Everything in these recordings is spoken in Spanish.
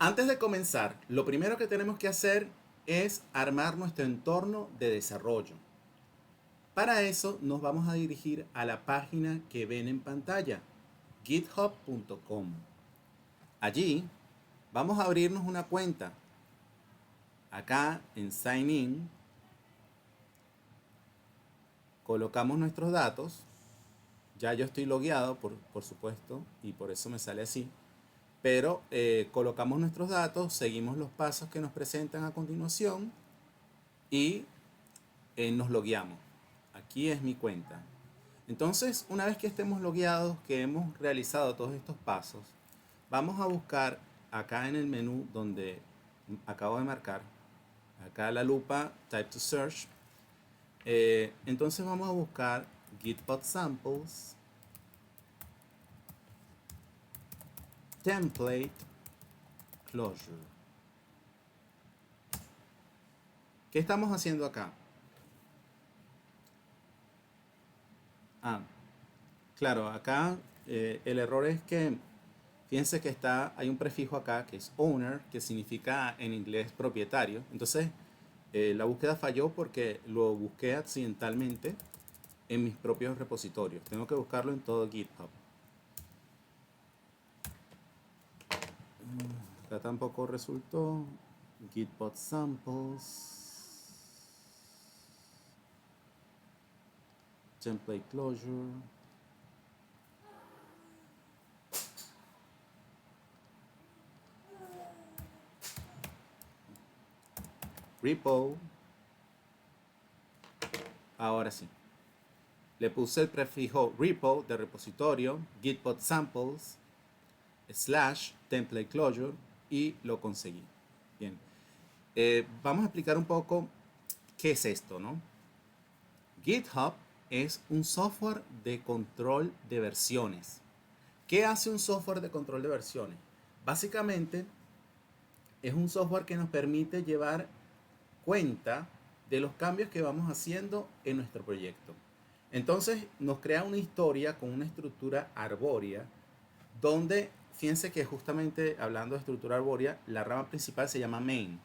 Antes de comenzar, lo primero que tenemos que hacer es armar nuestro entorno de desarrollo. Para eso nos vamos a dirigir a la página que ven en pantalla, github.com. Allí vamos a abrirnos una cuenta. Acá en Sign In colocamos nuestros datos. Ya yo estoy logueado, por supuesto, y por eso me sale así. Pero colocamos nuestros datos, seguimos los pasos que nos presentan a continuación y nos logueamos. Aquí es mi cuenta. Entonces, una vez que estemos logueados, que hemos realizado todos estos pasos, vamos a buscar acá en el menú donde acabo de marcar, acá la lupa Type to Search. Entonces vamos a buscar Gitpod Samples, Template, Closure. ¿Qué estamos haciendo acá? Ah, claro, acá el error es que fíjense que hay un prefijo acá que es owner, que significa en inglés propietario. Entonces, la búsqueda falló porque lo busqué accidentalmente en mis propios repositorios. Tengo que buscarlo en todo GitHub. Acá tampoco resultó. Gitpod samples, template closure. Repo. Ahora sí. Le puse el prefijo repo de repositorio, gitpod samples, slash template closure y lo conseguí. Bien. Vamos a explicar un poco qué es esto, ¿no? GitHub es un software de control de versiones. ¿Qué hace un software de control de versiones? Básicamente es un software que nos permite llevar cuenta de los cambios que vamos haciendo en nuestro proyecto. Entonces nos crea una historia con una estructura arbórea donde, fíjense que justamente hablando de estructura arbórea, la rama principal se llama main.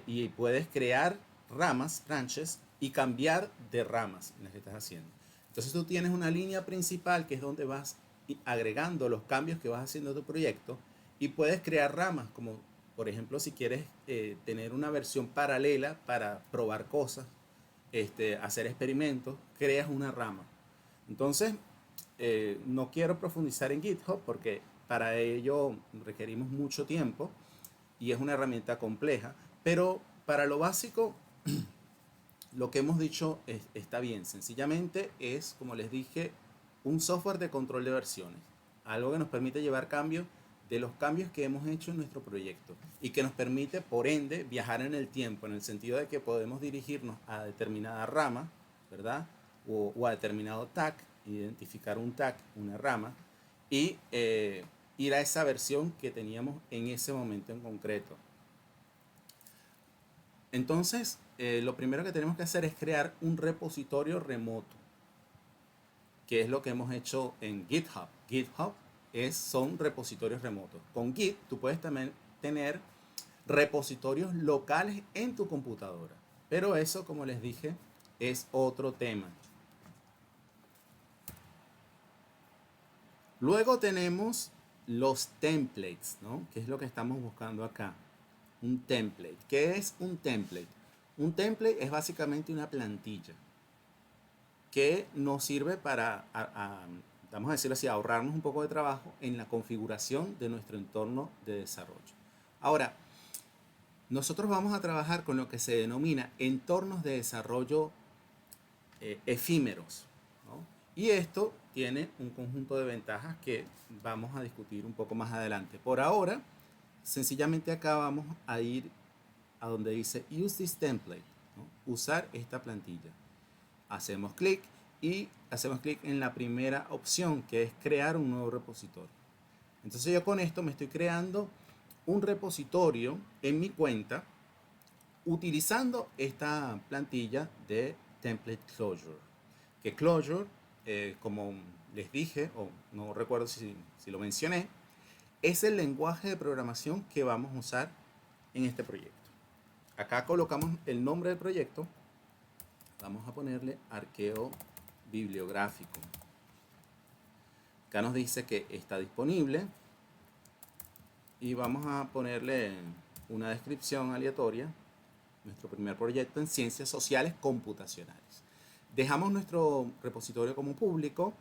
Y puedes crear ramas, branches, y cambiar de ramas en las que estás haciendo. Entonces tú tienes una línea principal que es donde vas agregando los cambios que vas haciendo a tu proyecto y puedes crear ramas, como por ejemplo si quieres tener una versión paralela para probar cosas, hacer experimentos, creas una rama. Entonces, no quiero profundizar en GitHub porque para ello requerimos mucho tiempo y es una herramienta compleja, pero para lo básico, lo que hemos dicho está bien. Sencillamente es, como les dije, un software de control de versiones, algo que nos permite llevar cambios de los cambios que hemos hecho en nuestro proyecto y que nos permite, por ende, viajar en el tiempo, en el sentido de que podemos dirigirnos a determinada rama, ¿verdad? O a determinado tag, identificar un tag, una rama, y ir a esa versión que teníamos en ese momento en concreto. Entonces, lo primero que tenemos que hacer es crear un repositorio remoto, que es lo que hemos hecho en GitHub. GitHub son repositorios remotos. Con Git tú puedes también tener repositorios locales en tu computadora. Pero eso, como les dije, es otro tema. Luego tenemos los templates, ¿no? Que es lo que estamos buscando acá. Un template. ¿Qué es un template? Un template es básicamente una plantilla que nos sirve para, vamos a decirlo así, ahorrarnos un poco de trabajo en la configuración de nuestro entorno de desarrollo. Ahora, nosotros vamos a trabajar con lo que se denomina entornos de desarrollo efímeros, ¿no? Y esto tiene un conjunto de ventajas que vamos a discutir un poco más adelante. Por ahora, sencillamente acá vamos a ir a donde dice Use this template, ¿no? Usar esta plantilla. Hacemos clic y hacemos clic en la primera opción, que es crear un nuevo repositorio. Entonces yo con esto me estoy creando un repositorio en mi cuenta utilizando esta plantilla de Template Closure. Que Closure, como les dije, o no recuerdo si lo mencioné, es el lenguaje de programación que vamos a usar en este proyecto. Acá colocamos el nombre del proyecto. Vamos a ponerle arqueo bibliográfico. Acá nos dice que está disponible y vamos a ponerle una descripción aleatoria. Nuestro primer proyecto en ciencias sociales computacionales. Dejamos nuestro repositorio como público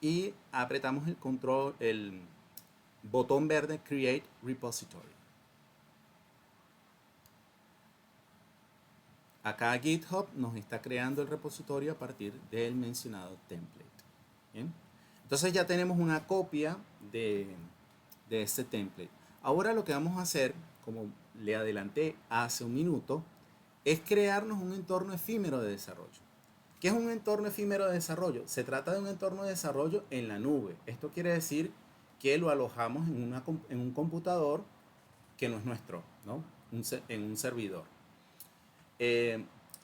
y apretamos el botón verde Create Repository. Acá GitHub nos está creando el repositorio a partir del mencionado template. ¿Bien? Entonces ya tenemos una copia de este template. Ahora lo que vamos a hacer, como le adelanté hace un minuto, es crearnos un entorno efímero de desarrollo. ¿Qué es un entorno efímero de desarrollo? Se trata de un entorno de desarrollo en la nube. Esto quiere decir que lo alojamos en un computador que no es nuestro, ¿no? En un servidor.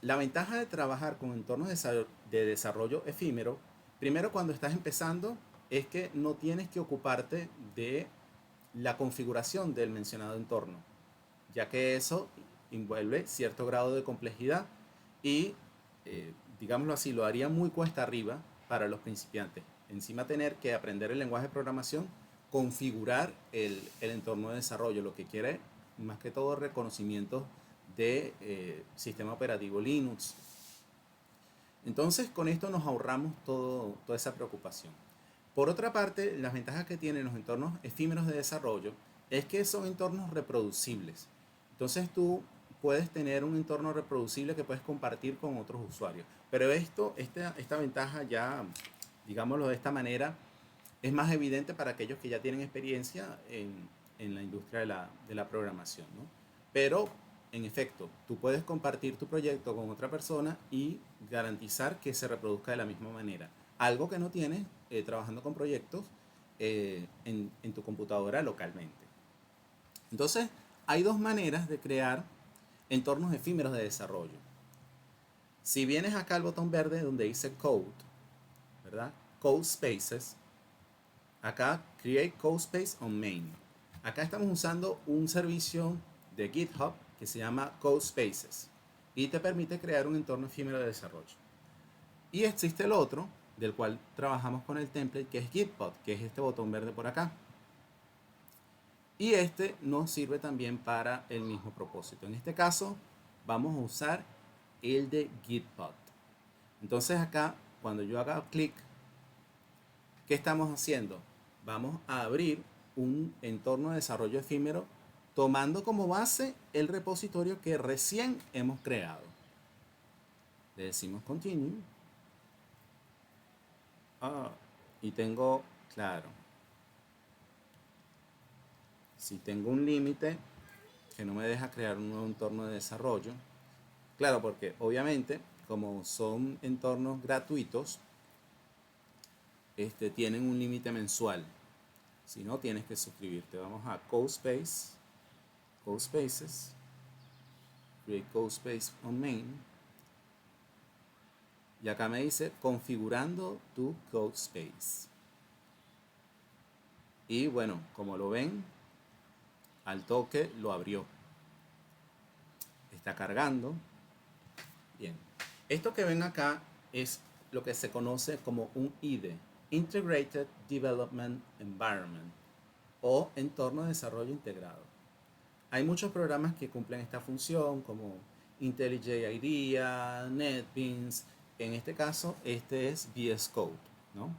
La ventaja de trabajar con entornos de desarrollo efímero, primero cuando estás empezando, es que no tienes que ocuparte de la configuración del mencionado entorno, ya que eso envuelve cierto grado de complejidad y, digámoslo así, lo haría muy cuesta arriba para los principiantes. Encima tener que aprender el lenguaje de programación, configurar el entorno de desarrollo, lo que quiere más que todo reconocimiento de sistema operativo Linux. Entonces con esto nos ahorramos toda esa preocupación. Por otra parte, las ventajas que tienen los entornos efímeros de desarrollo es que son entornos reproducibles. Entonces tú puedes tener un entorno reproducible que puedes compartir con otros usuarios. Pero esta ventaja ya, digámoslo de esta manera, es más evidente para aquellos que ya tienen experiencia en la industria de la programación, ¿no? Pero, en efecto, tú puedes compartir tu proyecto con otra persona y garantizar que se reproduzca de la misma manera. Algo que no tienes trabajando con proyectos en tu computadora localmente. Entonces, hay dos maneras de crear entornos efímeros de desarrollo. Si vienes acá al botón verde donde dice Code, ¿verdad? Code Spaces, acá Create Code Space on Main. Acá estamos usando un servicio de GitHub que se llama Code Spaces y te permite crear un entorno efímero de desarrollo. Y existe el otro, del cual trabajamos con el template, que es Gitpod, que es este botón verde por acá. Y este nos sirve también para el mismo propósito. En este caso, vamos a usar el de Gitpod. Entonces acá, cuando yo haga clic, ¿qué estamos haciendo? Vamos a abrir un entorno de desarrollo efímero tomando como base el repositorio que recién hemos creado. Le decimos Continue. Y tengo, claro, si tengo un límite que no me deja crear un nuevo entorno de desarrollo, claro, porque obviamente como son entornos gratuitos, tienen un límite mensual. Si no, tienes que suscribirte. Vamos a Code Spaces, Create Code Space on Main. Y acá me dice configurando tu Code Space. Y bueno, como lo ven, al toque lo abrió. Está cargando. Bien. Esto que ven acá es lo que se conoce como un IDE, Integrated Development Environment, o entorno de desarrollo integrado. Hay muchos programas que cumplen esta función, como IntelliJ IDEA, NetBeans. En este caso, este es VS Code, ¿no?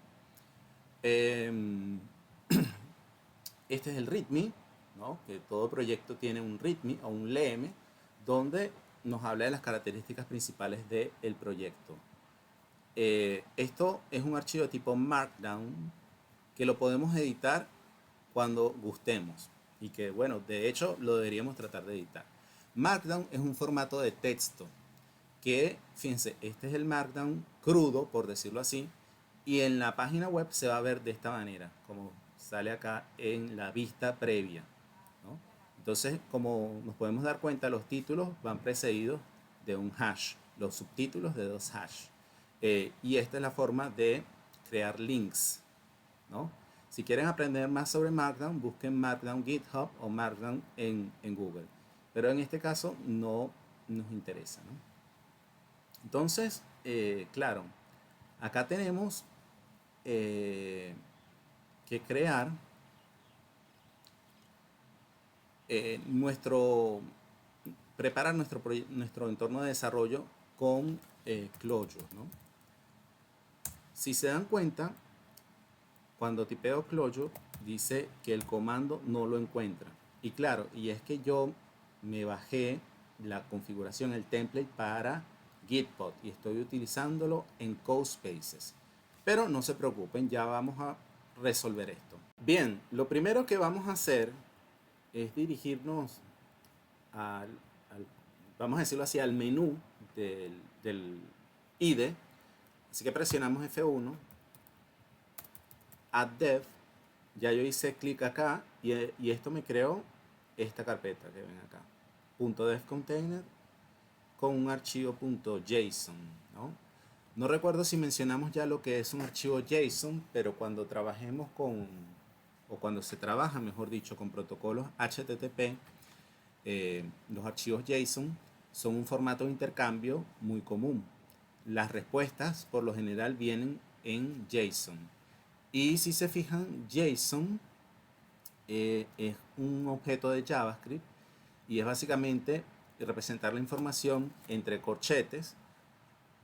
Este es el README, ¿no? Que todo proyecto tiene un README o un LM, donde nos habla de las características principales del proyecto. Esto es un archivo de tipo Markdown que lo podemos editar cuando gustemos y que, bueno, de hecho lo deberíamos tratar de editar. Markdown es un formato de texto que, fíjense, este es el Markdown crudo, por decirlo así, y en la página web se va a ver de esta manera, como sale acá en la vista previa, ¿no? Entonces, como nos podemos dar cuenta, los títulos van precedidos de un hash, los subtítulos de 2 hash. Y esta es la forma de crear links, ¿no? Si quieren aprender más sobre Markdown, busquen Markdown GitHub o Markdown en Google. Pero en este caso no nos interesa, ¿no? Entonces, claro, acá tenemos que crear preparar nuestro entorno de desarrollo con Clojure, ¿no? Si se dan cuenta, cuando tipeo Clojure, dice que el comando no lo encuentra. Y claro, y es que yo me bajé la configuración, el template para Gitpod y estoy utilizándolo en CodeSpaces. Pero no se preocupen, ya vamos a resolver esto. Bien, lo primero que vamos a hacer es dirigirnos vamos a decirlo así, al menú del IDE. Así que presionamos F1, Add Dev. Ya yo hice clic acá y esto me creó esta carpeta que ven acá, .dev container con un archivo .json, ¿no? No recuerdo si mencionamos ya lo que es un archivo JSON, pero cuando trabajemos o cuando se trabaja, mejor dicho, con protocolos HTTP, los archivos JSON son un formato de intercambio muy común. Las respuestas por lo general vienen en JSON. Y si se fijan, JSON es un objeto de JavaScript y es básicamente representar la información entre corchetes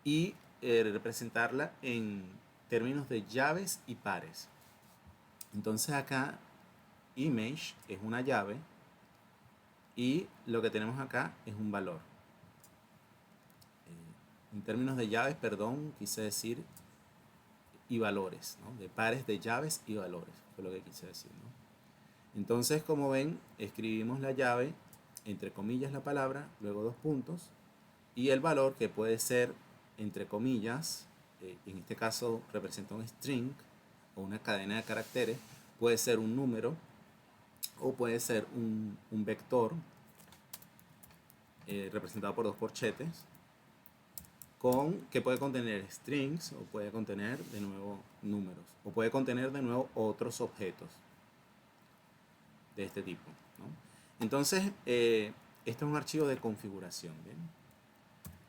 y representarla en términos de llaves y pares. Entonces acá image es una llave y lo que tenemos acá es un valor. En términos de llaves, perdón, quise decir y valores, ¿no? De pares de llaves y valores, fue lo que quise decir, ¿no? Entonces, como ven, escribimos la llave, entre comillas la palabra, luego dos puntos, y el valor que puede ser, entre comillas, en este caso representa un string o una cadena de caracteres, puede ser un número o puede ser un vector representado por dos corchetes, que puede contener strings o puede contener de nuevo números o puede contener de nuevo otros objetos de este tipo, ¿no? Entonces, esto es un archivo de configuración, ¿bien?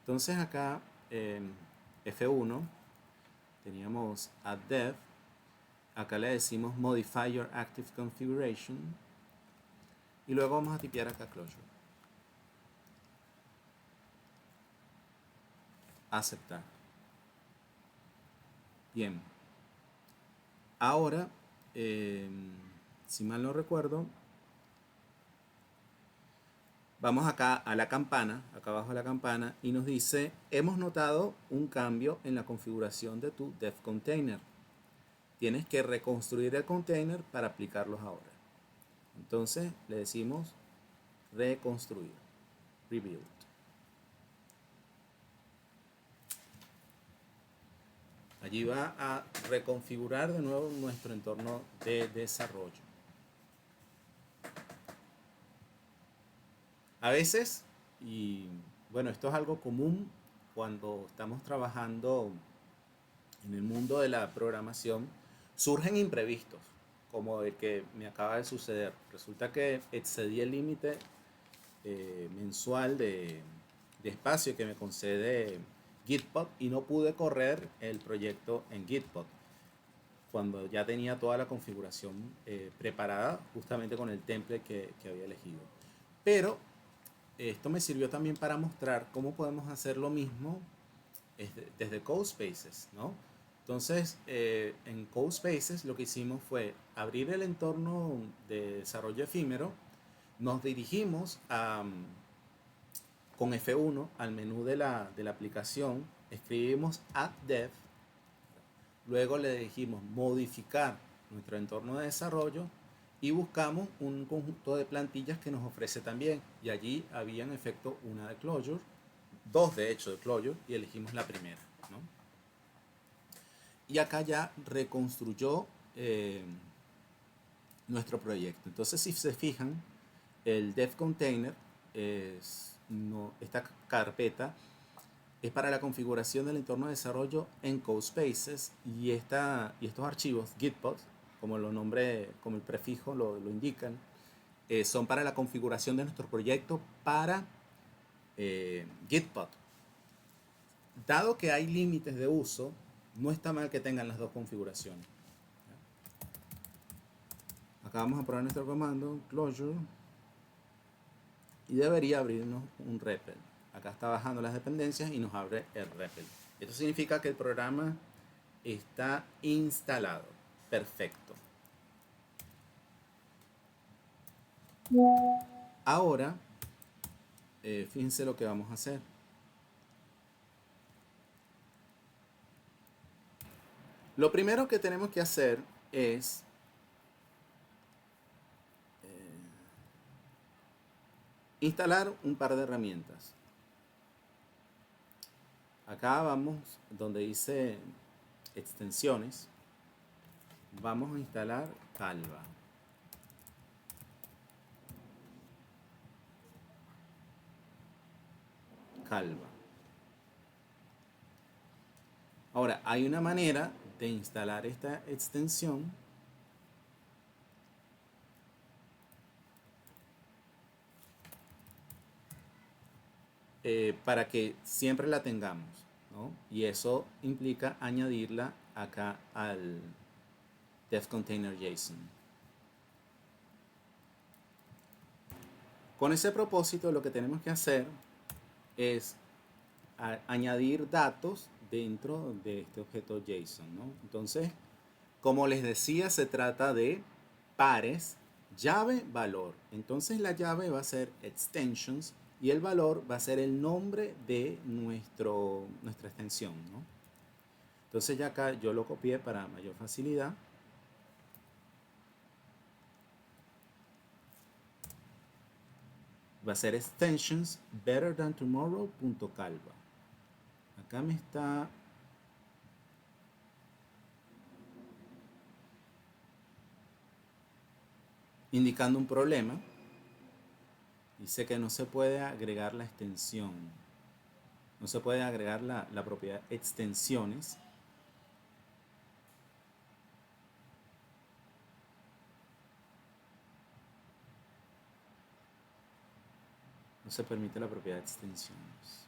Entonces acá F1 teníamos add dev, acá le decimos modify your active configuration y luego vamos a tipear acá Clojure. Aceptar. Bien. Ahora, si mal no recuerdo, vamos acá a la campana, acá abajo de la campana, y nos dice, hemos notado un cambio en la configuración de tu dev container. Tienes que reconstruir el container para aplicarlos ahora. Entonces le decimos reconstruir, rebuild. Allí va a reconfigurar de nuevo nuestro entorno de desarrollo. A veces, y bueno, esto es algo común cuando estamos trabajando en el mundo de la programación, surgen imprevistos, como el que me acaba de suceder. Resulta que excedí el límite mensual de espacio que me concede Gitpod y no pude correr el proyecto en Gitpod cuando ya tenía toda la configuración preparada justamente con el template que había elegido. Pero esto me sirvió también para mostrar cómo podemos hacer lo mismo desde CodeSpaces, ¿no? Entonces, en CodeSpaces lo que hicimos fue abrir el entorno de desarrollo efímero, nos dirigimos con F1 al menú de la aplicación, escribimos add dev, luego le dijimos modificar nuestro entorno de desarrollo y buscamos un conjunto de plantillas que nos ofrece también, y allí había en efecto una de Clojure, dos de hecho de Clojure, y elegimos la primera, ¿no? Y acá ya reconstruyó nuestro proyecto. Entonces, si se fijan, el dev container esta carpeta es para la configuración del entorno de desarrollo en CodeSpaces y estos archivos Gitpod como lo nombre, como el prefijo lo indican, son para la configuración de nuestro proyecto para Gitpod. Dado que hay límites de uso, no está mal que tengan las dos configuraciones. Acá vamos a probar nuestro comando, closure, y debería abrirnos un REPL. Acá está bajando las dependencias y nos abre el REPL. Esto significa que el programa está instalado. Perfecto. Ahora, fíjense lo que vamos a hacer. Lo primero que tenemos que hacer es instalar un par de herramientas. Acá vamos donde dice extensiones. Vamos a instalar Calva. Ahora, hay una manera de instalar esta extensión para que siempre la tengamos, ¿no? Y eso implica añadirla acá al Dev Container JSON. Con ese propósito, lo que tenemos que hacer es añadir datos dentro de este objeto JSON, ¿no? Entonces, como les decía, se trata de pares llave valor. Entonces la llave va a ser extensions y el valor va a ser el nombre de nuestra extensión, ¿no? Entonces ya acá yo lo copié para mayor facilidad. Va a ser extensions better-than-tomorrow.calva. Acá me está indicando un problema. Dice que no se puede agregar la extensión. No se puede agregar la propiedad extensiones. No se permite la propiedad extensiones.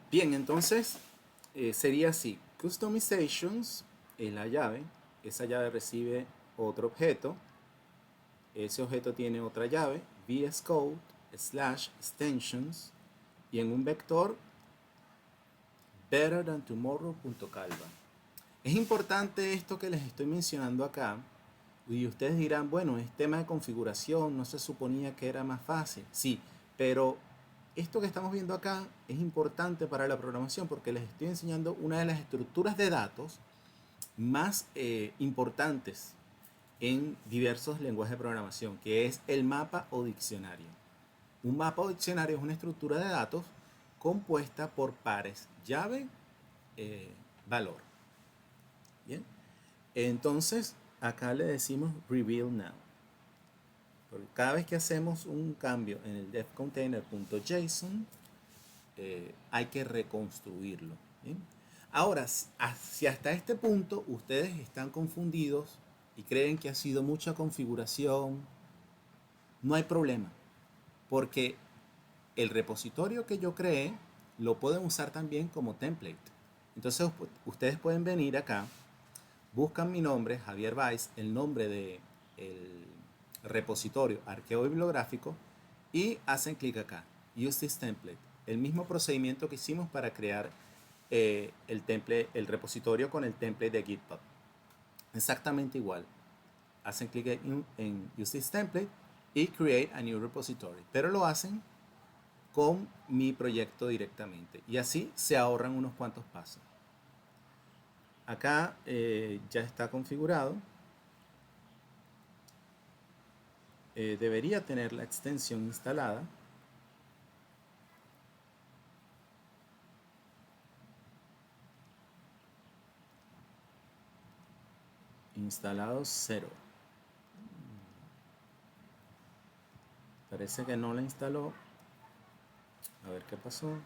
Bien, entonces sería así. Customizations es la llave. Esa llave recibe otro objeto. Ese objeto tiene otra llave. VSCode/extensions. Y en un vector better-than-tomorrow.calva. Es importante esto que les estoy mencionando acá. Y ustedes dirán, bueno, es tema de configuración, no se suponía que era más fácil. Sí, pero esto que estamos viendo acá es importante para la programación porque les estoy enseñando una de las estructuras de datos más importantes en diversos lenguajes de programación, que es el mapa o diccionario. Un mapa o diccionario es una estructura de datos compuesta por pares llave, valor. Bien, entonces acá le decimos reveal now. Porque cada vez que hacemos un cambio en el devcontainer.json, hay que reconstruirlo. ¿Bien? Ahora, si hasta este punto ustedes están confundidos y creen que ha sido mucha configuración, no hay problema. Porque el repositorio que yo creé lo pueden usar también como template. Entonces ustedes pueden venir acá, buscan mi nombre, Javier Valls, el nombre del repositorio arqueo bibliográfico y hacen clic acá, Use this template. El mismo procedimiento que hicimos para crear el repositorio con el template de GitHub. Exactamente igual. Hacen clic en Use this template y Create a new repository. Pero lo hacen con mi proyecto directamente. Y así se ahorran unos cuantos pasos. Acá ya está configurado. Debería tener la extensión instalada. Instalado 0. Parece que no la instaló. A ver qué pasó.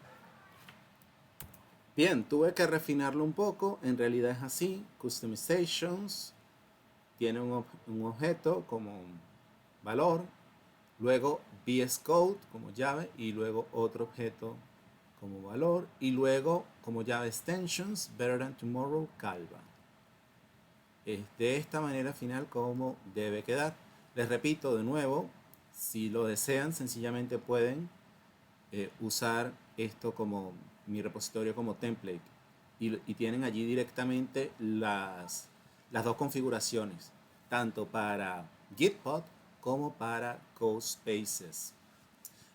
Bien, tuve que refinarlo un poco, en realidad es así, customizations, tiene un objeto como valor, luego VS Code como llave y luego otro objeto como valor y luego como llave extensions, Better Than Tomorrow, Calva. Es de esta manera final como debe quedar. Les repito de nuevo, si lo desean sencillamente pueden usar esto como mi repositorio como template y tienen allí directamente las dos configuraciones, tanto para Gitpod como para CodeSpaces.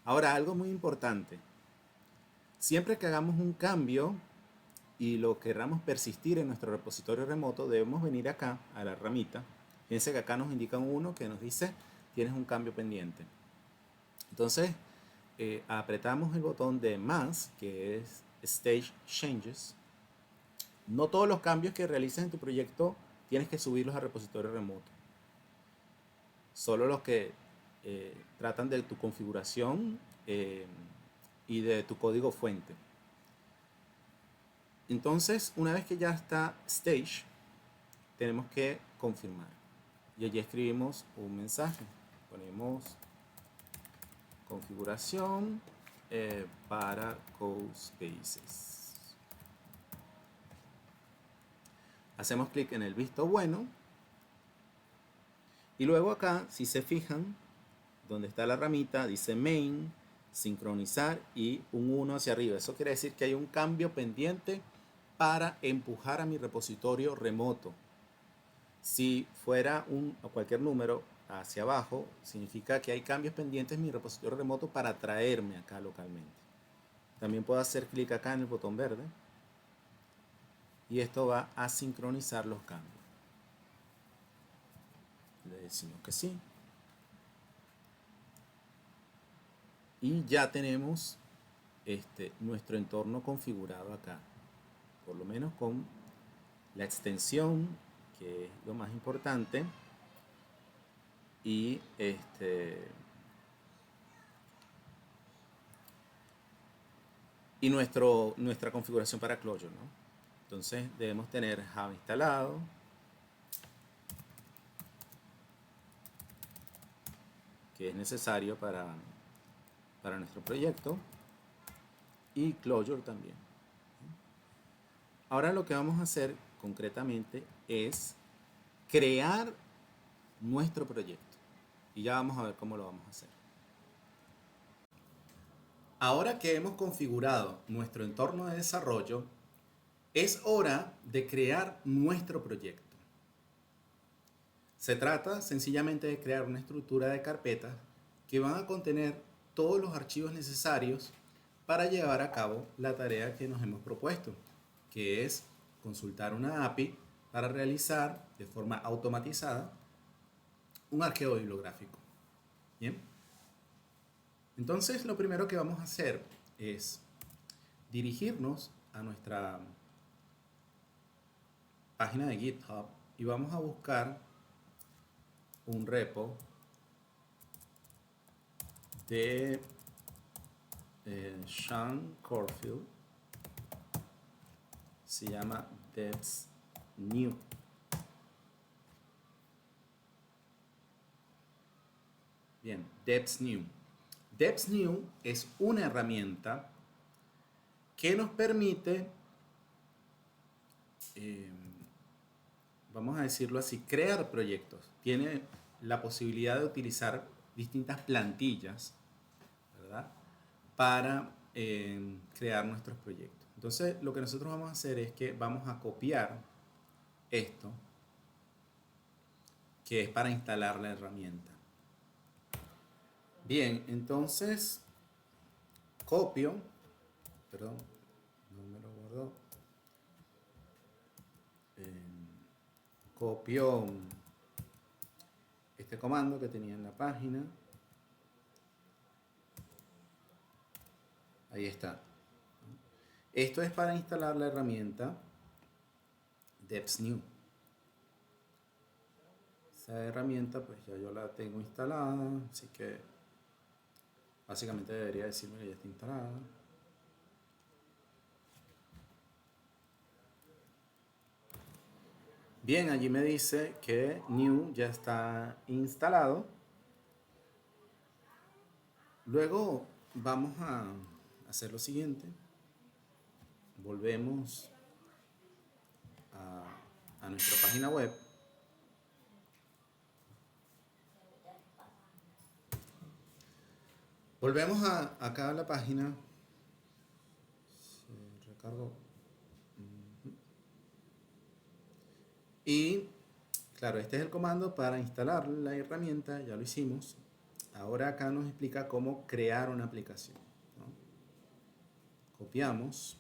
Ahora, algo muy importante, siempre que hagamos un cambio y lo querramos persistir en nuestro repositorio remoto, debemos venir acá a la ramita. Fíjense que acá nos indica uno que nos dice tienes un cambio pendiente. Entonces, apretamos el botón de más, que es Stage Changes. No todos los cambios que realices en tu proyecto tienes que subirlos al repositorio remoto. Solo los que tratan de tu configuración y de tu código fuente. Entonces, una vez que ya está Stage, tenemos que confirmar. Y allí escribimos un mensaje. Ponemos configuración para CodeSpaces. Hacemos clic en el visto bueno. Y luego acá, si se fijan, donde está la ramita, dice main, sincronizar y un 1 hacia arriba. Eso quiere decir que hay un cambio pendiente para empujar a mi repositorio remoto. Si fuera cualquier número hacia abajo, significa que hay cambios pendientes en mi repositorio remoto para traerme acá localmente. También puedo hacer clic acá en el botón verde y esto va a sincronizar los cambios. Le decimos que sí. Y ya tenemos nuestro entorno configurado acá. Por lo menos con la extensión, que es lo más importante. Y nuestra configuración para Clojure, ¿no? Entonces debemos tener Java instalado, que es necesario para nuestro proyecto, y Clojure también. Ahora lo que vamos a hacer concretamente es crear nuestro proyecto y ya vamos a ver cómo lo vamos a hacer. Ahora que hemos configurado nuestro entorno de desarrollo, es hora de crear nuestro proyecto. Se trata sencillamente de crear una estructura de carpetas que van a contener todos los archivos necesarios para llevar a cabo la tarea que nos hemos propuesto, que es consultar una API para realizar de forma automatizada un arqueo bibliográfico. Bien. Entonces, lo primero que vamos a hacer es dirigirnos a nuestra página de GitHub y vamos a buscar un repo de Sean Corfield. Se llama Devs New. Bien, Devs New. Devs New es una herramienta que nos permite, vamos a decirlo así, crear proyectos. Tiene la posibilidad de utilizar distintas plantillas, ¿verdad?, para crear nuestros proyectos. Entonces, lo que nosotros vamos a hacer es que vamos a copiar esto, que es para instalar la herramienta. Bien, entonces copio, perdón, no me lo guardó. Copio este comando que tenía en la página. Ahí está. Esto es para instalar la herramienta Devs New. Esa herramienta pues ya yo la tengo instalada, así que básicamente debería decirme que ya está instalada. Bien, allí me dice que new ya está instalado. Luego vamos a hacer lo siguiente. Volvemos a nuestra página web. Volvemos acá a la página. Recargo. Y claro, este es el comando para instalar la herramienta, ya lo hicimos. Ahora acá nos explica cómo crear una aplicación, ¿no? Copiamos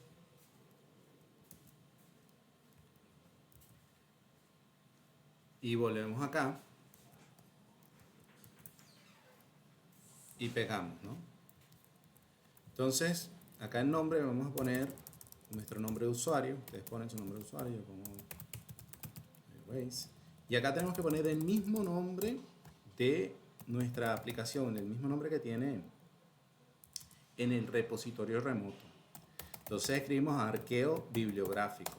y volvemos acá y pegamos, ¿no? Entonces, acá en nombre vamos a poner nuestro nombre de usuario. Ustedes ponen su nombre de usuario, yo pongo Waze. Y acá tenemos que poner el mismo nombre de nuestra aplicación, el mismo nombre que tiene en el repositorio remoto. Entonces escribimos arqueo bibliográfico.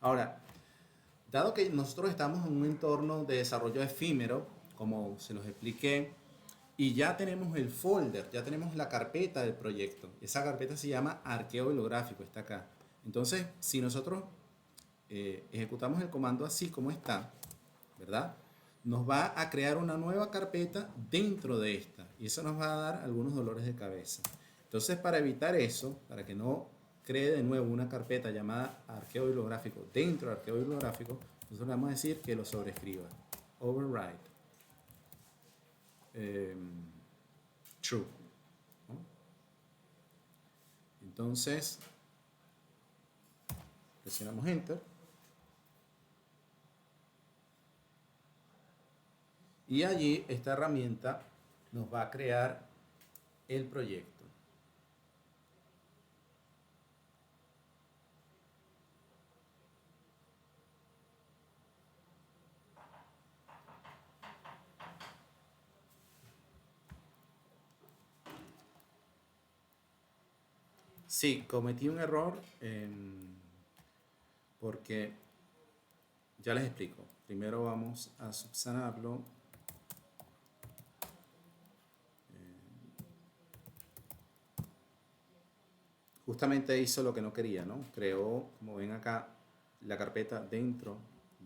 Ahora, dado que nosotros estamos en un entorno de desarrollo efímero, como se los expliqué, y ya tenemos el folder, ya tenemos la carpeta del proyecto. Esa carpeta se llama arqueo bibliográfico, está acá. Entonces, si nosotros ejecutamos el comando así como está, ¿verdad? Nos va a crear una nueva carpeta dentro de esta y eso nos va a dar algunos dolores de cabeza. Entonces, para evitar eso, para que no cree de nuevo una carpeta llamada arqueo bibliográfico dentro del arqueo bibliográfico, nosotros le vamos a decir que lo sobreescriba. Override. True. ¿No? Entonces, presionamos Enter. Y allí esta herramienta nos va a crear el proyecto. Sí, cometí un error porque ya les explico. Primero vamos a subsanarlo. Justamente hizo lo que no quería, ¿no? Creó, como ven acá, la carpeta dentro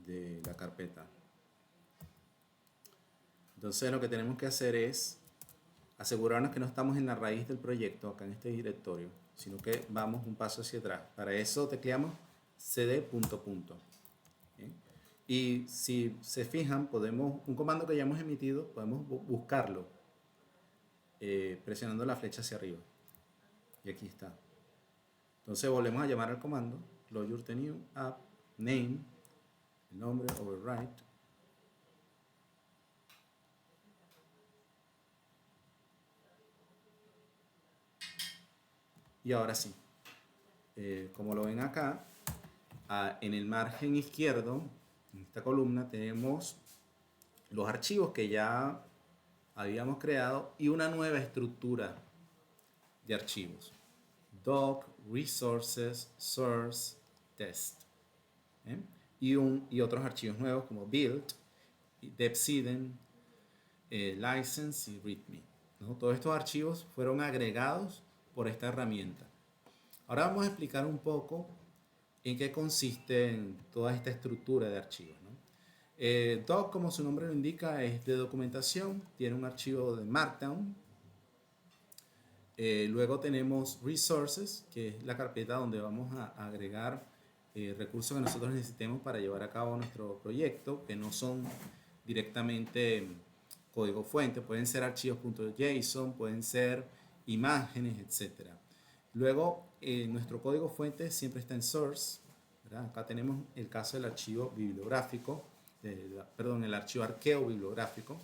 de la carpeta. Entonces lo que tenemos que hacer es asegurarnos que no estamos en la raíz del proyecto, acá en este directorio, sino que vamos un paso hacia atrás. Para eso tecleamos cd punto punto. ¿Bien? Y si se fijan, podemos, un comando que ya hemos emitido, podemos buscarlo presionando la flecha hacia arriba. Y aquí está. Entonces volvemos a llamar al comando clojure the new app, name, el nombre, override. Y ahora sí, como lo ven acá, en el margen izquierdo, en esta columna, tenemos los archivos que ya habíamos creado y una nueva estructura de archivos. Doc, Resources, Source, Test. ¿Eh? Y otros archivos nuevos como Build, Depsiden, License y README, ¿no? Todos estos archivos fueron agregados por esta herramienta. Ahora vamos a explicar un poco en qué consiste en toda esta estructura de archivos, ¿no? Doc, como su nombre lo indica, es de documentación, tiene un archivo de Markdown. Luego tenemos Resources, que es la carpeta donde vamos a agregar recursos que nosotros necesitemos para llevar a cabo nuestro proyecto, que no son directamente código fuente, pueden ser archivos .json, pueden ser imágenes, etc. Luego, nuestro código fuente siempre está en source, ¿verdad? Acá tenemos el caso del archivo bibliográfico, el archivo arqueo bibliográfico,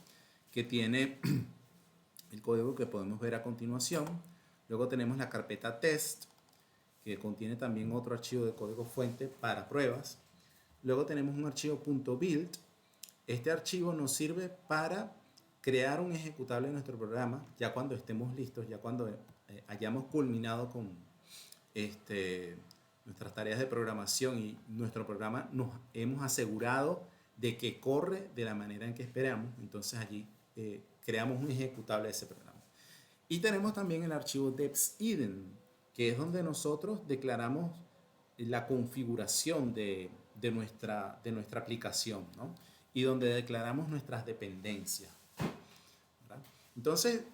que tiene el código que podemos ver a continuación. Luego tenemos la carpeta test, que contiene también otro archivo de código fuente para pruebas. Luego tenemos un archivo .build. Este archivo nos sirve para crear un ejecutable de nuestro programa, ya cuando estemos listos, ya cuando hayamos culminado con nuestras tareas de programación y nuestro programa nos hemos asegurado de que corre de la manera en que esperamos. Entonces allí creamos un ejecutable de ese programa. Y tenemos también el archivo deps-iden, que es donde nosotros declaramos la configuración de nuestra aplicación, ¿no? Y donde declaramos nuestras dependencias, ¿verdad? Entonces,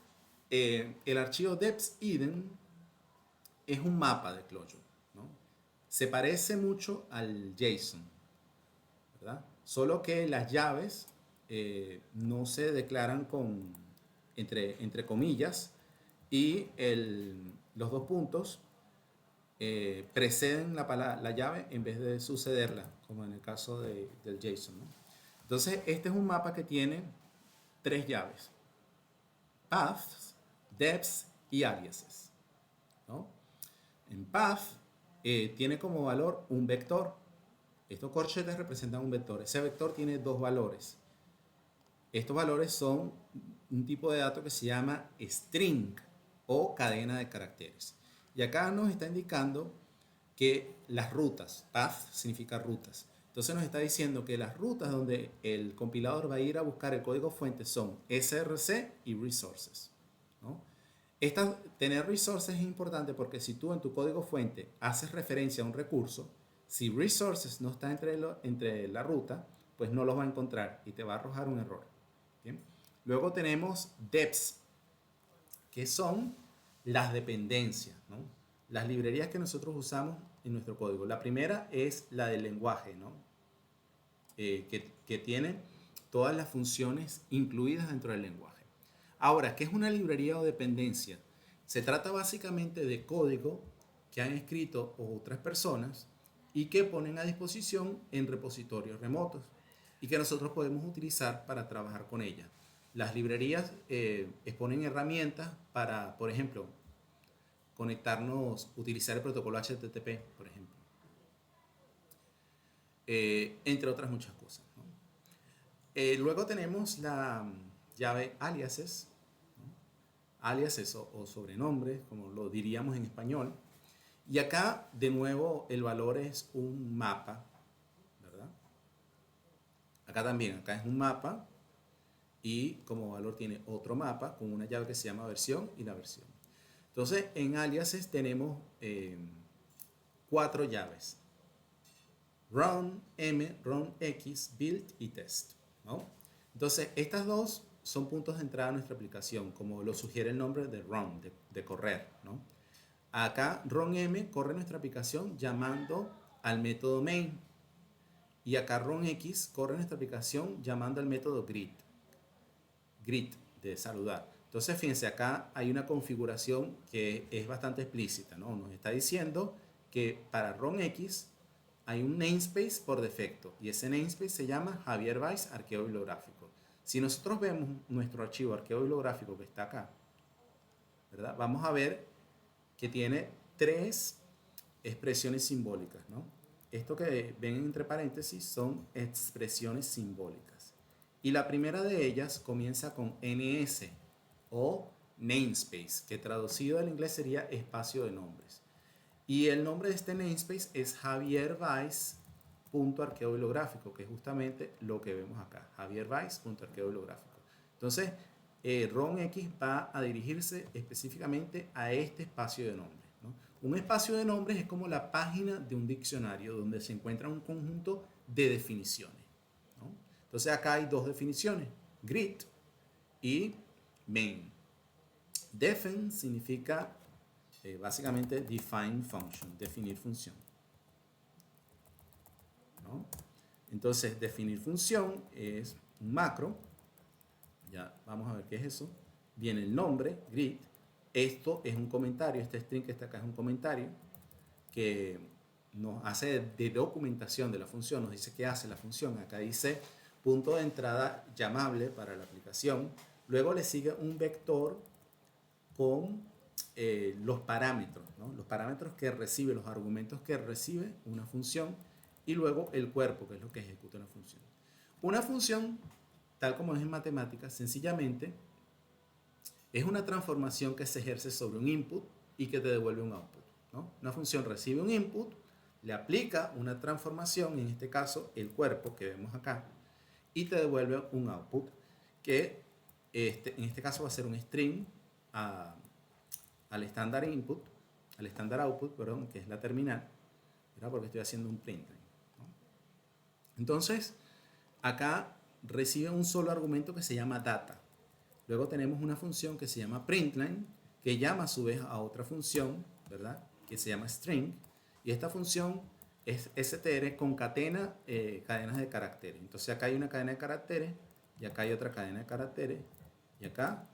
el archivo deps-iden es un mapa de Clojure, ¿no? Se parece mucho al JSON, ¿verdad? Solo que las llaves no se declaran entre comillas, y los dos puntos preceden la llave en vez de sucederla, como en el caso del JSON, ¿no? Entonces, este es un mapa que tiene tres llaves: paths, deps y aliases, ¿no? En path tiene como valor un vector. Estos corchetes representan un vector. Ese vector tiene dos valores. Estos valores son un tipo de dato que se llama string o cadena de caracteres. Y acá nos está indicando que las rutas, path significa rutas. Entonces nos está diciendo que las rutas donde el compilador va a ir a buscar el código fuente son src y resources, ¿no? Tener resources es importante porque si tú en tu código fuente haces referencia a un recurso, si resources no está entre la ruta, pues no los va a encontrar y te va a arrojar un error. ¿Bien? Luego tenemos deps, que son las dependencias, ¿no? Las librerías que nosotros usamos en nuestro código. La primera es la del lenguaje, ¿no? Que tiene todas las funciones incluidas dentro del lenguaje. Ahora, ¿qué es una librería o dependencia? Se trata básicamente de código que han escrito otras personas y que ponen a disposición en repositorios remotos y que nosotros podemos utilizar para trabajar con ellas. Las librerías exponen herramientas para, por ejemplo, conectarnos, utilizar el protocolo HTTP, por ejemplo, entre otras muchas cosas, ¿no? Luego tenemos la llave aliases, ¿no? Aliases o sobrenombres, como lo diríamos en español. Y acá, de nuevo, el valor es un mapa, ¿verdad? Acá también, acá es un mapa y como valor tiene otro mapa con una llave que se llama versión y la versión. Entonces, en aliases tenemos 4 llaves: run, m, run, x, build y test, ¿no? Entonces, estas dos son puntos de entrada a nuestra aplicación, como lo sugiere el nombre de run, de correr, ¿no? Acá runm corre nuestra aplicación llamando al método main, y acá runx corre nuestra aplicación llamando al método greet de saludar. Entonces, fíjense, acá hay una configuración que es bastante explícita, ¿no? Nos está diciendo que para runx hay un namespace por defecto y ese namespace se llama Javier Valls Arqueo Bibliográfico. Si nosotros vemos nuestro archivo arqueo bibliográfico que está acá, ¿verdad? Vamos a ver que tiene 3 expresiones simbólicas, ¿no? Esto que ven entre paréntesis son expresiones simbólicas. Y la primera de ellas comienza con ns o namespace, que traducido al inglés sería espacio de nombres. Y el nombre de este namespace es javiervalls.arqueobibliográfico, que es justamente lo que vemos acá, javiervalls.arqueobibliográfico. Entonces, runx va a dirigirse específicamente a este espacio de nombres, ¿no? Un espacio de nombres es como la página de un diccionario donde se encuentra un conjunto de definiciones, ¿no? Entonces acá hay 2 definiciones: greet y main. Define significa básicamente define function, definir función, ¿no? Entonces, definir función es un macro. Ya vamos a ver qué es eso. Viene el nombre, greet. Esto es un comentario, este string que está acá es un comentario que nos hace de documentación de la función, nos dice qué hace la función. Acá dice punto de entrada llamable para la aplicación. Luego le sigue un vector con los parámetros, ¿no? Los parámetros que recibe, los argumentos que recibe una función, y luego el cuerpo, que es lo que ejecuta la función. Una función, tal como es en matemáticas, sencillamente es una transformación que se ejerce sobre un input y que te devuelve un output, ¿no? Una función recibe un input, le aplica una transformación, en este caso el cuerpo que vemos acá, y te devuelve un output que en este caso va a ser un string al estándar input, al estándar output, perdón, que es la terminal, ¿verdad? Porque estoy haciendo un print, ¿no? Entonces, acá recibe un solo argumento que se llama data. Luego tenemos una función que se llama println, que llama a su vez a otra función, ¿verdad? Que se llama string. Y esta función es str, concatena cadenas de caracteres. Entonces acá hay una cadena de caracteres, y acá hay otra cadena de caracteres, y acá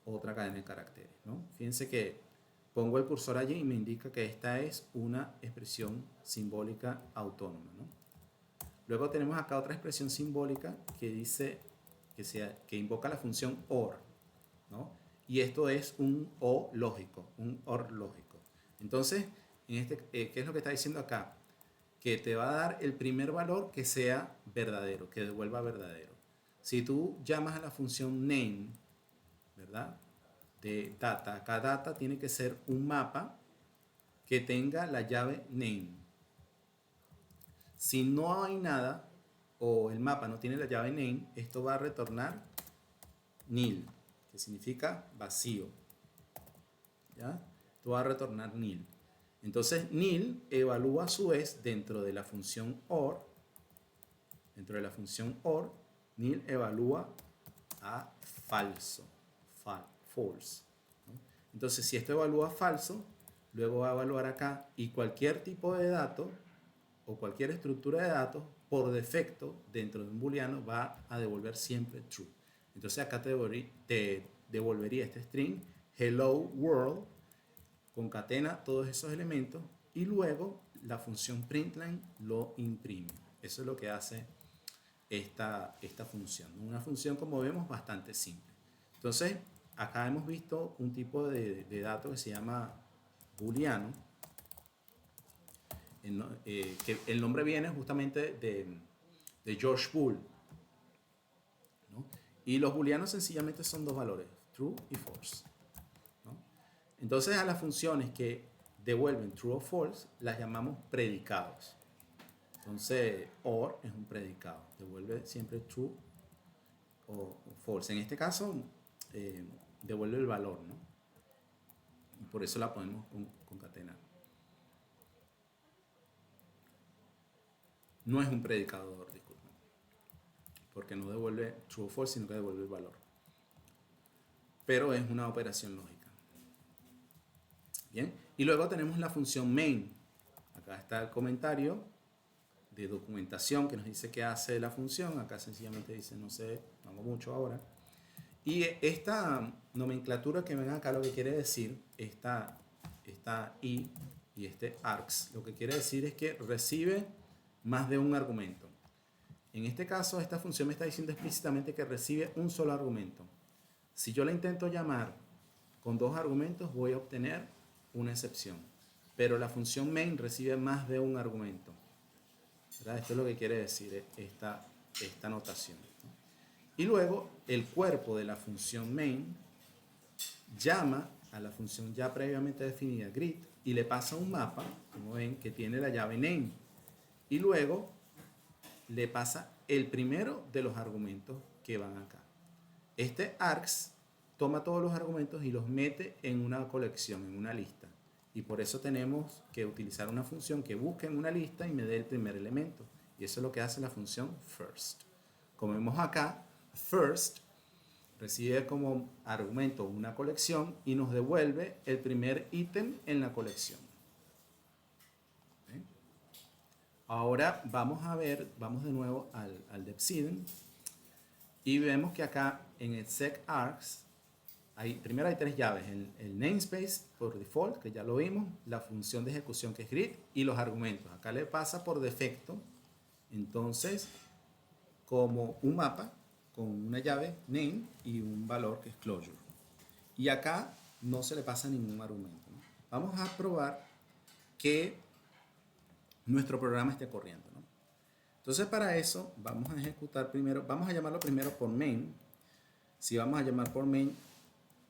otra cadena de caracteres, ¿no? Fíjense que pongo el cursor allí y me indica que esta es una expresión simbólica autónoma, ¿no? Luego tenemos acá otra expresión simbólica que dice que invoca la función OR, ¿no? Y esto es un O lógico, un OR lógico. Entonces, ¿qué es lo que está diciendo acá? Que te va a dar el primer valor que sea verdadero, que devuelva verdadero. Si tú llamas a la función name, ¿verdad? De data, acá data tiene que ser un mapa que tenga la llave name. Si no hay nada o el mapa no tiene la llave name, esto va a retornar nil, que significa vacío. ¿Ya? Esto va a retornar nil. Entonces nil evalúa a su vez dentro de la función OR, nil evalúa a falso, false, ¿no? Entonces si esto evalúa falso, luego va a evaluar acá, y cualquier tipo de dato o cualquier estructura de datos por defecto dentro de un booleano va a devolver siempre true. Entonces acá te devolvería este string hello world, concatena todos esos elementos y luego la función println lo imprime. Eso es lo que hace esta función. Una función, como vemos, bastante simple. Entonces acá hemos visto un tipo de dato que se llama booleano, que el nombre viene justamente de George Boole, ¿no? Y los booleanos sencillamente son dos valores, true y false, ¿no? Entonces a las funciones que devuelven true o false las llamamos predicados. Entonces OR es un predicado, devuelve siempre true o false. En este caso devuelve el valor, ¿no? Y por eso la podemos concatenar. No es un predicador, disculpen, porque no devuelve true o false, sino que devuelve el valor. Pero es una operación lógica. Bien, y luego tenemos la función main. Acá está el comentario de documentación que nos dice qué hace la función. Acá sencillamente dice, no sé, no hago mucho ahora. Y esta nomenclatura que ven acá lo que quiere decir, esta i y este args, lo que quiere decir es que recibe más de un argumento. En este caso, esta función me está diciendo explícitamente que recibe un solo argumento. Si yo la intento llamar con dos argumentos, voy a obtener una excepción. Pero la función main recibe más de un argumento, ¿verdad? Esto es lo que quiere decir esta notación, ¿no? Y luego, el cuerpo de la función main llama a la función ya previamente definida greet y le pasa un mapa, como ven, que tiene la llave name. Y luego le pasa el primero de los argumentos que van acá. Este args toma todos los argumentos y los mete en una colección, en una lista. Y por eso tenemos que utilizar una función que busque en una lista y me dé el primer elemento. Y eso es lo que hace la función first. Como vemos acá, first recibe como argumento una colección y nos devuelve el primer ítem en la colección. ¿Okay? Ahora vamos a ver, vamos de nuevo al Deepseeding y vemos que acá en el secargs primero hay tres llaves, el namespace por default, que ya lo vimos, la función de ejecución que es greet y los argumentos. Acá le pasa por defecto, entonces, como un mapa con una llave name y un valor que es closure. Y acá no se le pasa ningún argumento, ¿no? Vamos a probar que nuestro programa esté corriendo, ¿no? Entonces para eso vamos a ejecutar primero, vamos a llamarlo primero por main. Si vamos a llamar por main,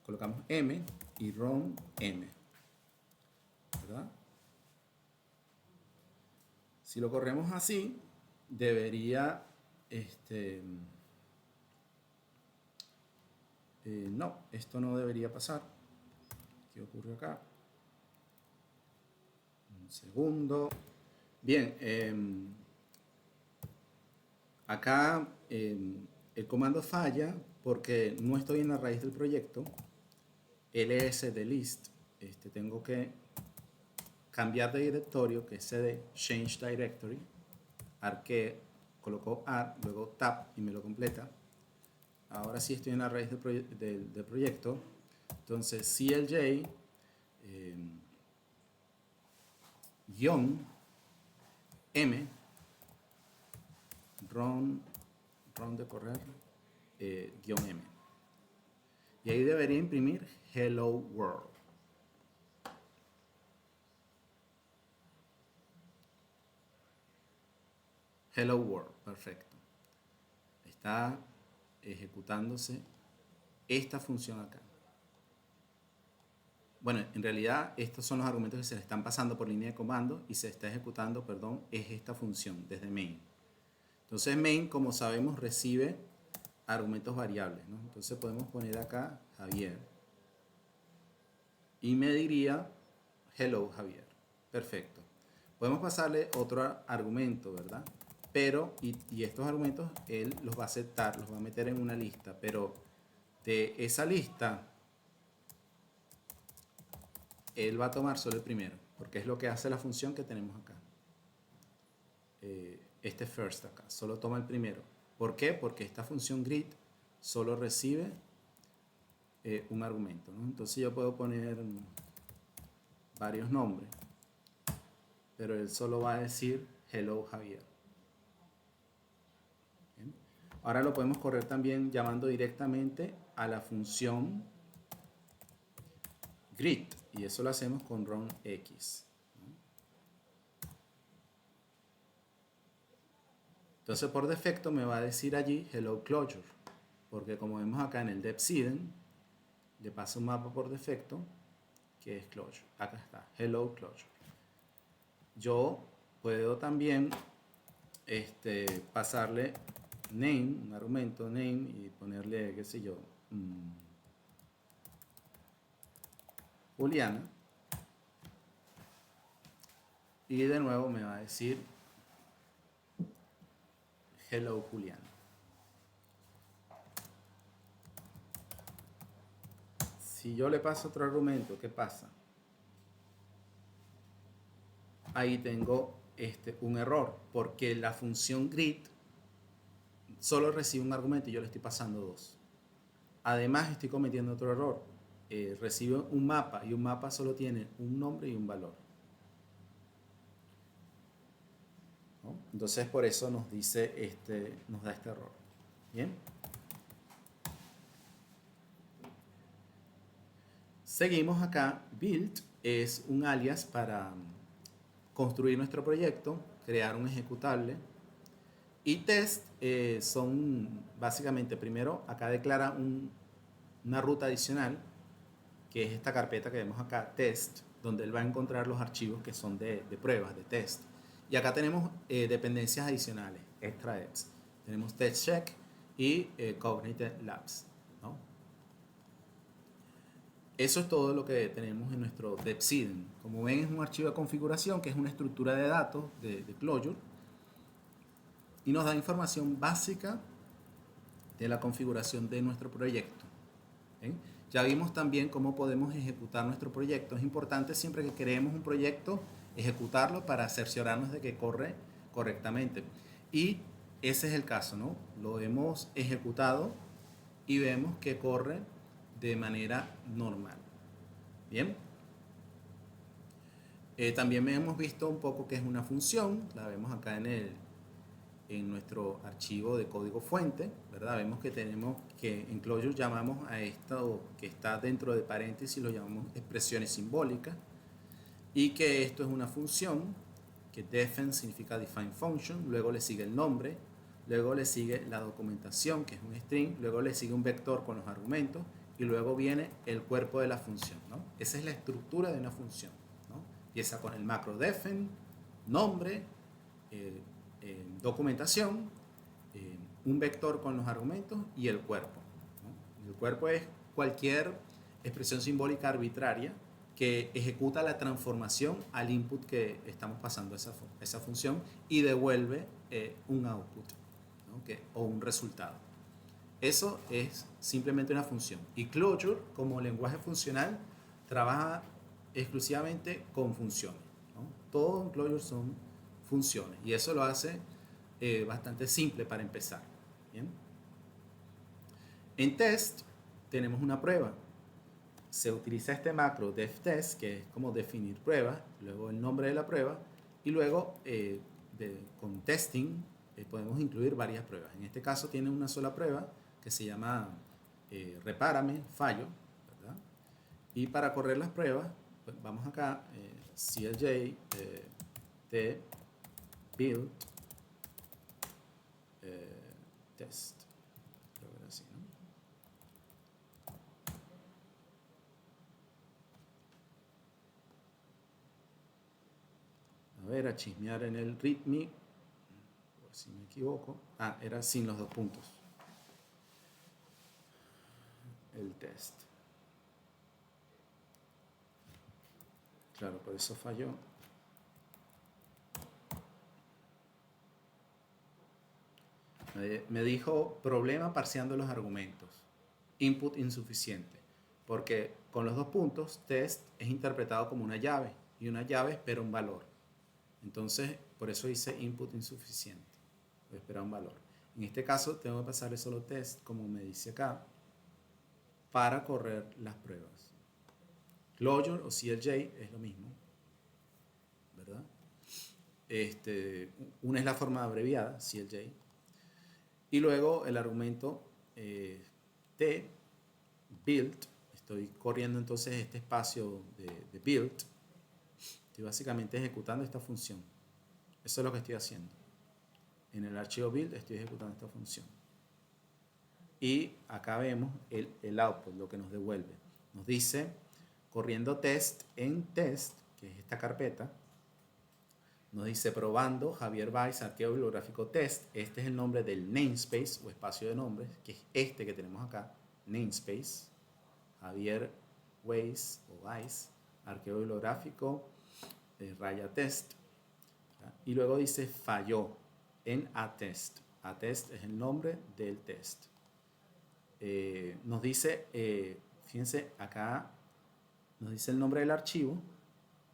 colocamos m y run m, ¿verdad? Si lo corremos así, debería, no, esto no debería pasar. ¿Qué ocurre acá? Un segundo. Bien, acá el comando falla porque no estoy en la raíz del proyecto. ls de list. Tengo que cambiar de directorio, que es cd change directory. Arque, colocó ar, luego tab y me lo completa. Ahora sí estoy en la raíz del proyecto. Entonces clj guión m run de correr guión m. Y ahí debería imprimir hello world. Hello world, perfecto. Está ejecutándose esta función acá. Bueno, en realidad estos son los argumentos que se le están pasando por línea de comando y se está ejecutando, perdón, es esta función desde main. Entonces main, como sabemos, recibe argumentos variables, ¿no? Entonces podemos poner acá Javier y me diría hello Javier. Perfecto. Podemos pasarle otro argumento, ¿verdad? Pero, y estos argumentos él los va a aceptar, los va a meter en una lista, pero de esa lista él va a tomar solo el primero, porque es lo que hace la función que tenemos acá. Este first acá, solo toma el primero. ¿Por qué? Porque esta función greet solo recibe un argumento, ¿no? Entonces yo puedo poner varios nombres, pero él solo va a decir hello Javier. ¿Bien? Ahora lo podemos correr también llamando directamente a la función greet, y eso lo hacemos con run x. Entonces por defecto me va a decir allí hello closure, porque como vemos acá en el depseeden le pasa un mapa por defecto que es closure. Acá está, hello closure. Yo puedo también pasarle name, un argumento name, y ponerle, qué sé yo, Juliana, y de nuevo me va a decir hello Juliana. Si yo le paso otro argumento, ¿qué pasa? Ahí tengo un error, porque la función greet solo recibe un argumento y yo le estoy pasando dos. Además estoy cometiendo otro error. Recibe un mapa y un mapa solo tiene un nombre y un valor, ¿no? Entonces por eso nos dice nos da este error. Bien. Seguimos acá. Build es un alias para construir nuestro proyecto, crear un ejecutable. Y test son básicamente, primero acá declara una ruta adicional, que es esta carpeta que vemos acá, test, donde él va a encontrar los archivos que son de pruebas, de test. Y acá tenemos dependencias adicionales, extra-eps. Tenemos test check y cognitive labs, ¿no? Eso es todo lo que tenemos en nuestro depseeden. Como ven, es un archivo de configuración que es una estructura de datos de Clojure y nos da información básica de la configuración de nuestro proyecto. ¿Bien? Ya vimos también cómo podemos ejecutar nuestro proyecto. Es importante siempre que creemos un proyecto, ejecutarlo para cerciorarnos de que corre correctamente. Y ese es el caso, ¿no? Lo hemos ejecutado y vemos que corre de manera normal. Bien. También hemos visto un poco qué es una función. La vemos acá en nuestro archivo de código fuente, ¿verdad? Vemos que tenemos que en Clojure llamamos a esto que está dentro de paréntesis, lo llamamos expresiones simbólicas, y que esto es una función, que define significa define function, luego le sigue el nombre, luego le sigue la documentación, que es un string, luego le sigue un vector con los argumentos, y luego viene el cuerpo de la función, ¿no? Esa es la estructura de una función, ¿no? Empieza con el macro define, nombre, documentación, un vector con los argumentos y el cuerpo, ¿no? El cuerpo es cualquier expresión simbólica arbitraria que ejecuta la transformación al input que estamos pasando a esa función y devuelve un output, ¿no? O un resultado. Eso es simplemente una función. Y Clojure, como lenguaje funcional, trabaja exclusivamente con funciones, ¿no? Todo en Clojure son funciones y eso lo hace bastante simple para empezar. ¿Bien? En test tenemos una prueba. Se utiliza este macro defTest, que es como definir pruebas, luego el nombre de la prueba y luego con testing podemos incluir varias pruebas. En este caso tiene una sola prueba que se llama repárame, fallo, ¿verdad? Y para correr las pruebas, pues vamos acá, clj t build test. Así, ¿no? A ver, a chismear en el readme, por si me equivoco. Ah, era sin los dos puntos. El test. Claro, por eso falló. Me dijo problema parseando los argumentos. Input insuficiente. Porque con los dos puntos, test es interpretado como una llave. Y una llave espera un valor. Entonces, por eso dice input insuficiente. Espera un valor. En este caso, tengo que pasarle solo test, como me dice acá, para correr las pruebas. Clojure o CLJ es lo mismo, ¿verdad? Una es la forma abreviada, CLJ, y luego el argumento t build. Estoy corriendo entonces este espacio de build. Estoy básicamente ejecutando esta función. Eso es lo que estoy haciendo. En el archivo build estoy ejecutando esta función. Y acá vemos el output, lo que nos devuelve. Nos dice, corriendo test en test, que es esta carpeta, nos dice probando Javier Weiss, arqueo bibliográfico test. Este es el nombre del namespace o espacio de nombres, que es este que tenemos acá, namespace, Javier Weiss o Weiss, arqueo bibliográfico, raya test. Y luego dice falló en atest. Atest es el nombre del test. Nos dice, fíjense acá, nos dice el nombre del archivo,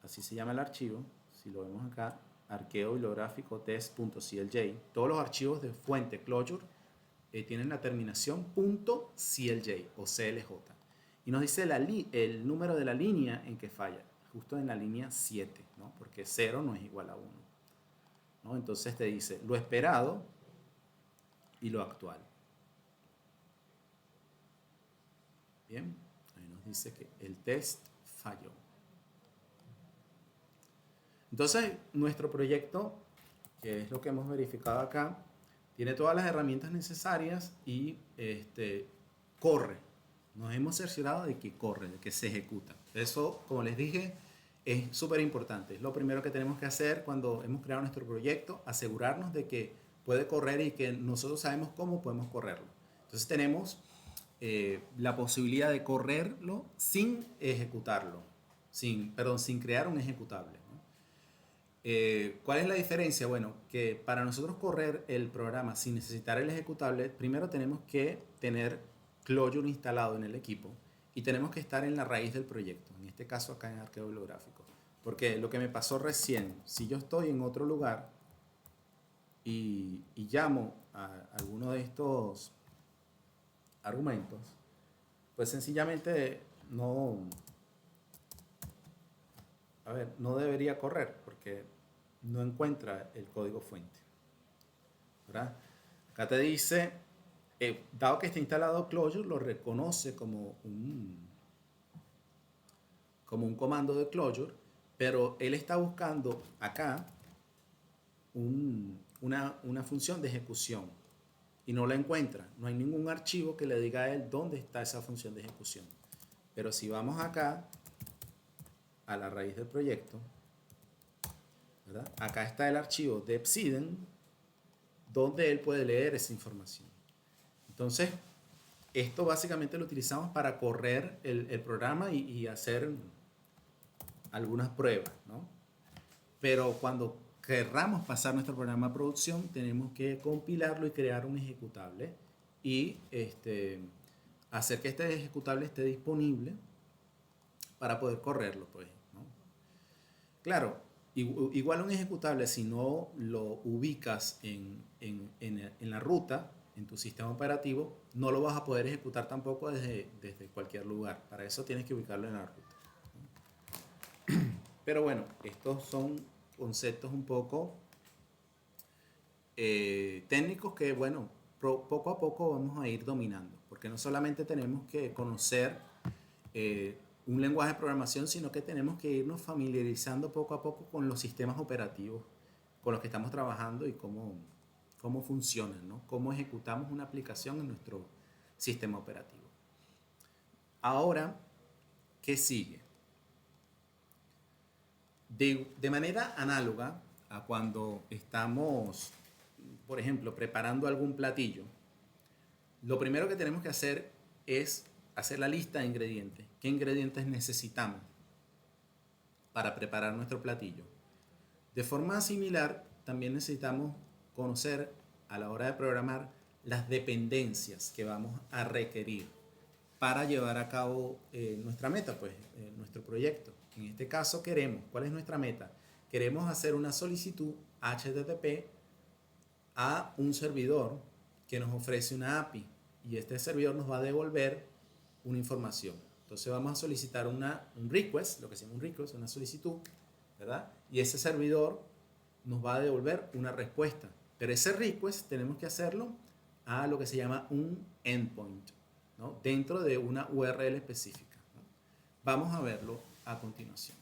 así se llama el archivo, si lo vemos acá, arqueo bibliográfico test.clj. Todos los archivos de fuente Clojure tienen la terminación .clj o clj. Y nos dice el número de la línea en que falla, justo en la línea 7, ¿no? Porque 0 no es igual a 1, ¿no? Entonces te dice lo esperado y lo actual. Bien, ahí nos dice que el test falló. Entonces, nuestro proyecto, que es lo que hemos verificado acá, tiene todas las herramientas necesarias y corre. Nos hemos cerciorado de que corre, de que se ejecuta. Eso, como les dije, es súper importante. Es lo primero que tenemos que hacer cuando hemos creado nuestro proyecto, asegurarnos de que puede correr y que nosotros sabemos cómo podemos correrlo. Entonces tenemos la posibilidad de correrlo sin ejecutarlo, sin crear un ejecutable, ¿no? ¿Cuál es la diferencia? Bueno, que para nosotros correr el programa sin necesitar el ejecutable, primero tenemos que tener Clojure instalado en el equipo y tenemos que estar en la raíz del proyecto, en este caso acá en arqueo bibliográfico. Porque lo que me pasó recién, si yo estoy en otro lugar y llamo a alguno de estos argumentos, pues sencillamente no debería correr porque no encuentra el código fuente, ¿verdad? Acá te dice, dado que está instalado Clojure, lo reconoce como un comando de Clojure, pero él está buscando acá una función de ejecución y no la encuentra. No hay ningún archivo que le diga a él dónde está esa función de ejecución. Pero si vamos acá a la raíz del proyecto, ¿verdad? Acá está el archivo de Obsidian, donde él puede leer esa información. Entonces, esto básicamente lo utilizamos para correr el programa y hacer algunas pruebas, ¿no? Pero cuando querramos pasar nuestro programa a producción, tenemos que compilarlo y crear un ejecutable y hacer que este ejecutable esté disponible para poder correrlo, pues, ¿no? Claro, igual un ejecutable, si no lo ubicas en la ruta, en tu sistema operativo, no lo vas a poder ejecutar tampoco desde cualquier lugar. Para eso tienes que ubicarlo en la ruta. Pero bueno, estos son conceptos un poco técnicos que, bueno, poco a poco vamos a ir dominando, porque no solamente tenemos que conocer un lenguaje de programación, sino que tenemos que irnos familiarizando poco a poco con los sistemas operativos con los que estamos trabajando y cómo funcionan, ¿no? Cómo ejecutamos una aplicación en nuestro sistema operativo. Ahora, ¿qué sigue? De manera análoga a cuando estamos, por ejemplo, preparando algún platillo, lo primero que tenemos que hacer es hacer la lista de ingredientes. ¿Qué ingredientes necesitamos para preparar nuestro platillo? De forma similar, también necesitamos conocer a la hora de programar las dependencias que vamos a requerir para llevar a cabo nuestra meta, pues nuestro proyecto. En este caso ¿cuál es nuestra meta? Queremos hacer una solicitud HTTP a un servidor que nos ofrece una API y este servidor nos va a devolver una información. Entonces vamos a solicitar un request, lo que se llama un request, una solicitud, ¿verdad? Y ese servidor nos va a devolver una respuesta. Pero ese request tenemos que hacerlo a lo que se llama un endpoint, ¿no? Dentro de una URL específica, ¿no? Vamos a verlo a continuación.